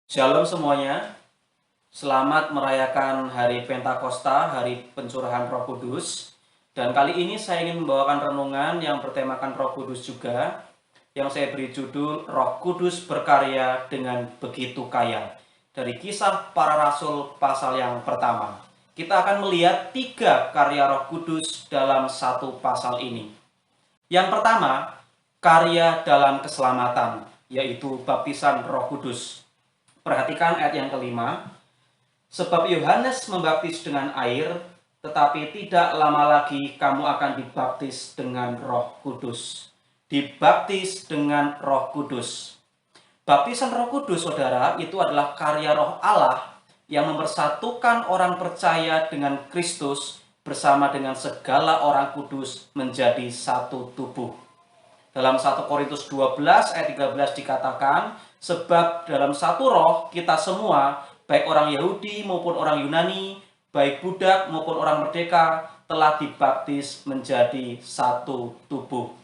Shalom semuanya, selamat merayakan hari Pentakosta, hari pencurahan Roh Kudus. Dan kali ini saya ingin membawakan renungan yang bertemakan Roh Kudus juga, yang saya beri judul Roh Kudus berkarya dengan begitu kaya. Dari Kisah Para Rasul pasal yang pertama. Kita akan melihat 3 karya Roh Kudus dalam satu pasal ini. Yang pertama, karya dalam keselamatan, yaitu baptisan Roh Kudus. Perhatikan ayat yang kelima. Sebab Yohanes membaptis dengan air, tetapi tidak lama lagi kamu akan dibaptis dengan Roh Kudus. Dibaptis dengan Roh Kudus. Baptisan Roh Kudus, saudara, itu adalah karya Roh Allah yang mempersatukan orang percaya dengan Kristus bersama dengan segala orang kudus menjadi satu tubuh. Dalam 1 Korintus 12 ayat 13 dikatakan, sebab dalam satu roh kita semua, baik orang Yahudi maupun orang Yunani, baik budak maupun orang merdeka, telah dibaptis menjadi satu tubuh.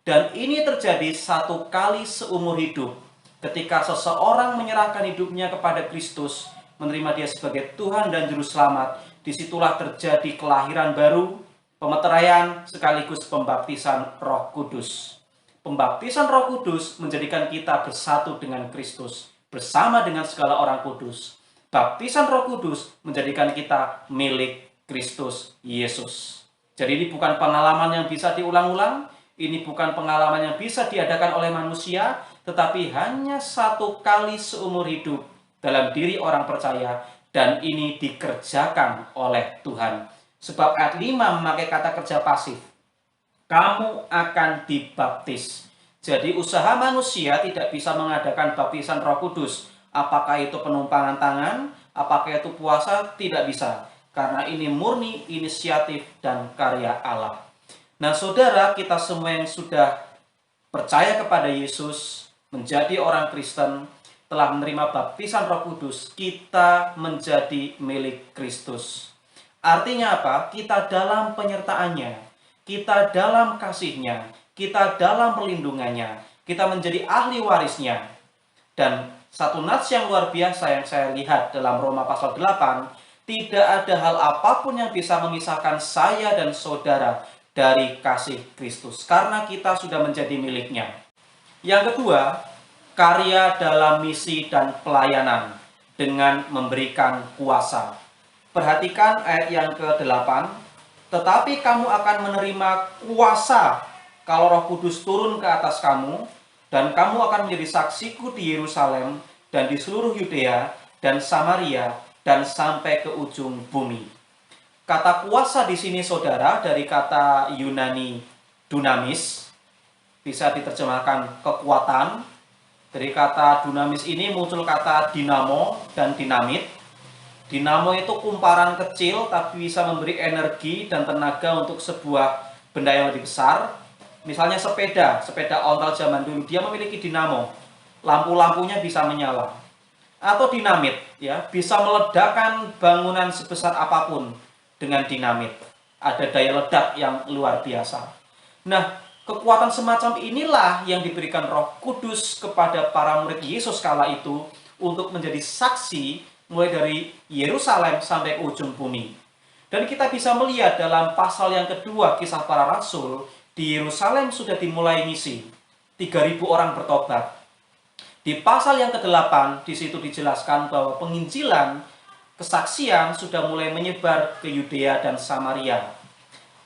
Dan ini terjadi satu kali seumur hidup. Ketika seseorang menyerahkan hidupnya kepada Kristus, menerima dia sebagai Tuhan dan Juru Selamat, disitulah terjadi kelahiran baru, pemeteraian sekaligus pembaptisan Roh Kudus. Pembaptisan Roh Kudus menjadikan kita bersatu dengan Kristus, bersama dengan segala orang kudus. Baptisan Roh Kudus menjadikan kita milik Kristus Yesus. Jadi ini bukan pengalaman yang bisa diulang-ulang, ini bukan pengalaman yang bisa diadakan oleh manusia, tetapi hanya satu kali seumur hidup dalam diri orang percaya, dan ini dikerjakan oleh Tuhan. Sebab ayat 5 memakai kata kerja pasif. Kamu akan dibaptis. Jadi usaha manusia tidak bisa mengadakan baptisan Roh Kudus. Apakah itu penumpangan tangan, apakah itu puasa, tidak bisa. Karena ini murni inisiatif dan karya Allah. Nah, saudara, kita semua yang sudah percaya kepada Yesus, menjadi orang Kristen, telah menerima baptisan Roh Kudus, kita menjadi milik Kristus. Artinya apa? Kita dalam penyertaannya, kita dalam kasihnya, kita dalam perlindungannya, kita menjadi ahli warisnya. Dan satu nats yang luar biasa yang saya lihat dalam Roma pasal 8, tidak ada hal apapun yang bisa memisahkan saya dan saudara dari kasih Kristus, karena kita sudah menjadi miliknya. Yang kedua, karya dalam misi dan pelayanan dengan memberikan kuasa. Perhatikan ayat yang ke-8. Tetapi kamu akan menerima kuasa kalau Roh Kudus turun ke atas kamu, dan kamu akan menjadi saksiku di Yerusalem dan di seluruh Yudea dan Samaria dan sampai ke ujung bumi. Kata kuasa di sini, saudara, dari kata Yunani dunamis, bisa diterjemahkan kekuatan. Dari kata dunamis ini muncul kata dinamo dan dinamit. Dinamo itu kumparan kecil tapi bisa memberi energi dan tenaga untuk sebuah benda yang lebih besar. Misalnya sepeda ontel zaman dulu, dia memiliki dinamo. Lampu-lampunya bisa menyala. Atau dinamit, ya, bisa meledakkan bangunan sebesar apapun dengan dinamit. Ada daya ledak yang luar biasa. Nah, kekuatan semacam inilah yang diberikan Roh Kudus kepada para murid Yesus kala itu untuk menjadi saksi mulai dari Yerusalem sampai ke ujung bumi. Dan kita bisa melihat dalam pasal yang kedua Kisah Para Rasul, di Yerusalem sudah dimulai misi. 3.000 orang bertobat. Di pasal yang ke-8, di situ dijelaskan bahwa penginjilan, kesaksian sudah mulai menyebar ke Yudea dan Samaria.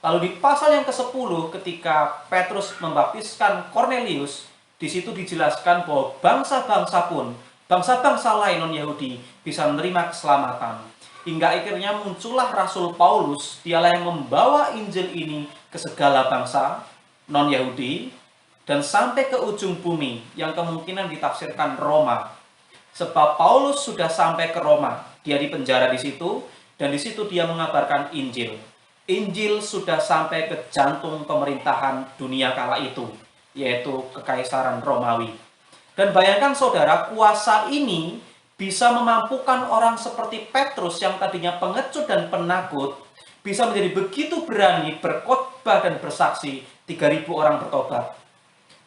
Lalu di pasal yang ke-10, ketika Petrus membaptiskan Kornelius, di situ dijelaskan bahwa bangsa-bangsa pun, bangsa-bangsa lain non-Yahudi bisa menerima keselamatan. Hingga akhirnya muncullah Rasul Paulus, dialah yang membawa Injil ini ke segala bangsa non-Yahudi dan sampai ke ujung bumi yang kemungkinan ditafsirkan Roma. Sebab Paulus sudah sampai ke Roma, dia dipenjara di situ dan di situ dia mengabarkan Injil. Injil sudah sampai ke jantung pemerintahan dunia kala itu, yaitu Kekaisaran Romawi. Dan bayangkan saudara, kuasa ini bisa memampukan orang seperti Petrus yang tadinya pengecut dan penakut, bisa menjadi begitu berani berkhotbah dan bersaksi, 3.000 orang bertobat.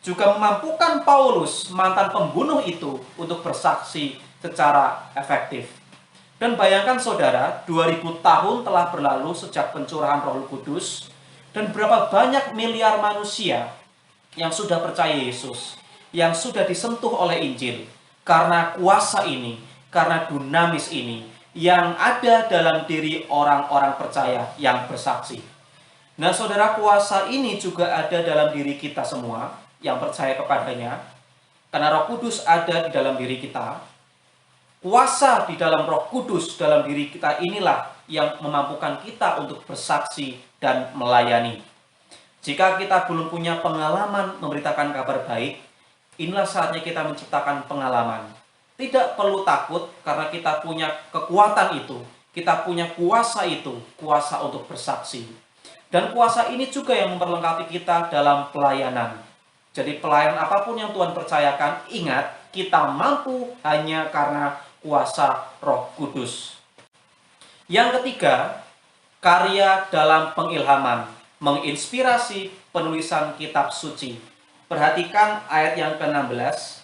Juga memampukan Paulus, mantan pembunuh itu, untuk bersaksi secara efektif. Dan bayangkan saudara, 2000 tahun telah berlalu sejak pencurahan Roh Kudus, dan berapa banyak miliar manusia yang sudah percaya Yesus, yang sudah disentuh oleh Injil, karena kuasa ini, karena dunamis ini, yang ada dalam diri orang-orang percaya yang bersaksi. Nah saudara, kuasa ini juga ada dalam diri kita semua yang percaya kepadanya, karena Roh Kudus ada di dalam diri kita. Kuasa di dalam Roh Kudus dalam diri kita inilah yang memampukan kita untuk bersaksi dan melayani. Jika kita belum punya pengalaman memberitakan kabar baik, inilah saatnya kita menciptakan pengalaman. Tidak perlu takut karena kita punya kekuatan itu, kita punya kuasa itu, kuasa untuk bersaksi. Dan kuasa ini juga yang memperlengkapi kita dalam pelayanan. Jadi pelayanan apapun yang Tuhan percayakan, ingat, kita mampu hanya karena kuasa Roh Kudus. Yang ketiga, karya dalam pengilhaman, menginspirasi penulisan kitab suci. Perhatikan ayat yang ke-16.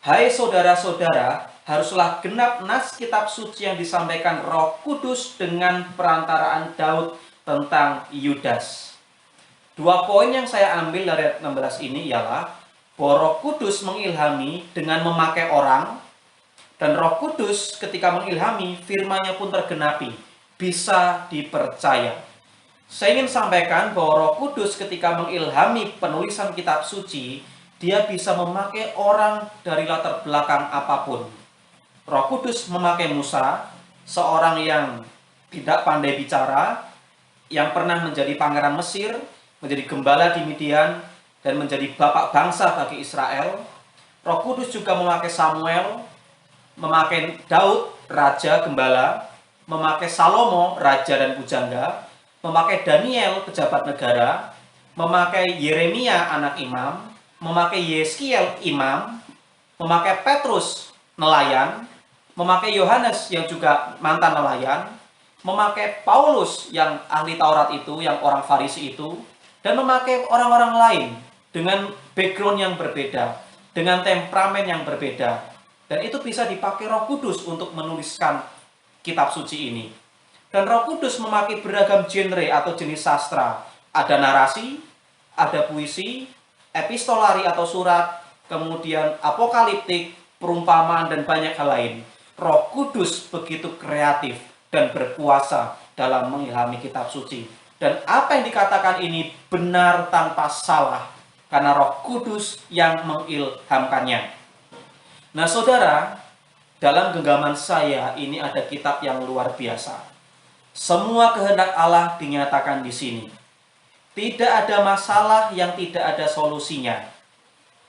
Hai saudara-saudara, haruslah genap nas kitab suci yang disampaikan Roh Kudus dengan perantaraan Daud tentang Yudas. Dua poin yang saya ambil dari ayat 16 ini ialah bahwa Roh Kudus mengilhami dengan memakai orang, dan Roh Kudus ketika mengilhami, firman-Nya pun tergenapi, bisa dipercaya. Saya ingin sampaikan bahwa Roh Kudus ketika mengilhami penulisan kitab suci, dia bisa memakai orang dari latar belakang apapun. Roh Kudus memakai Musa, seorang yang tidak pandai bicara, yang pernah menjadi pangeran Mesir, menjadi gembala di Midian, dan menjadi bapak bangsa bagi Israel. Roh Kudus juga memakai Samuel, memakai Daud, raja gembala, memakai Salomo, raja dan pujangga, memakai Daniel, pejabat negara, memakai Yeremia, anak imam, memakai Yeskiel, imam, memakai Petrus, nelayan, memakai Yohanes yang juga mantan nelayan, memakai Paulus yang ahli Taurat itu, yang orang Farisi itu, dan memakai orang-orang lain dengan background yang berbeda, dengan temperamen yang berbeda. Dan itu bisa dipakai Roh Kudus untuk menuliskan kitab suci ini. Dan Roh Kudus memakai beragam genre atau jenis sastra. Ada narasi, ada puisi, epistolari atau surat, kemudian apokaliptik, perumpamaan, dan banyak hal lain. Roh Kudus begitu kreatif dan berkuasa dalam mengilhami kitab suci. Dan apa yang dikatakan ini benar tanpa salah, karena Roh Kudus yang mengilhamkannya. Nah saudara, dalam genggaman saya ini ada kitab yang luar biasa. Semua kehendak Allah dinyatakan di sini. Tidak ada masalah yang tidak ada solusinya.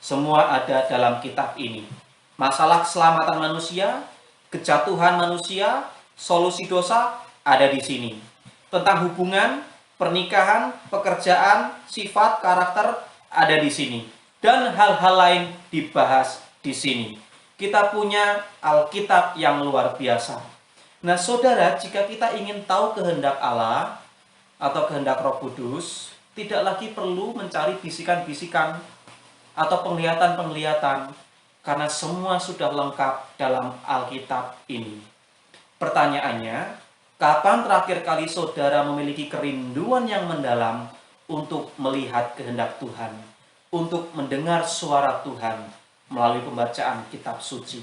Semua ada dalam kitab ini. Masalah keselamatan manusia, kejatuhan manusia, solusi dosa ada di sini. Tentang hubungan, pernikahan, pekerjaan, sifat, karakter ada di sini. Dan hal-hal lain dibahas di sini. Kita punya Alkitab yang luar biasa. Nah saudara, jika kita ingin tahu kehendak Allah atau kehendak Roh Kudus, tidak lagi perlu mencari bisikan-bisikan atau penglihatan-penglihatan, karena semua sudah lengkap dalam Alkitab ini. Pertanyaannya, kapan terakhir kali saudara memiliki kerinduan yang mendalam untuk melihat kehendak Tuhan, untuk mendengar suara Tuhan melalui pembacaan kitab suci?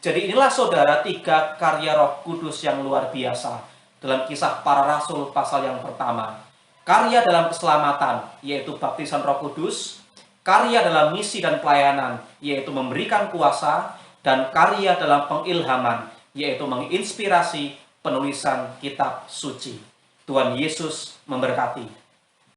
Jadi inilah saudara 3 karya Roh Kudus yang luar biasa dalam Kisah Para Rasul pasal yang pertama. Karya dalam keselamatan, yaitu baptisan Roh Kudus. Karya dalam misi dan pelayanan, yaitu memberikan kuasa. Dan karya dalam pengilhaman, yaitu menginspirasi penulisan kitab suci. Tuhan Yesus memberkati.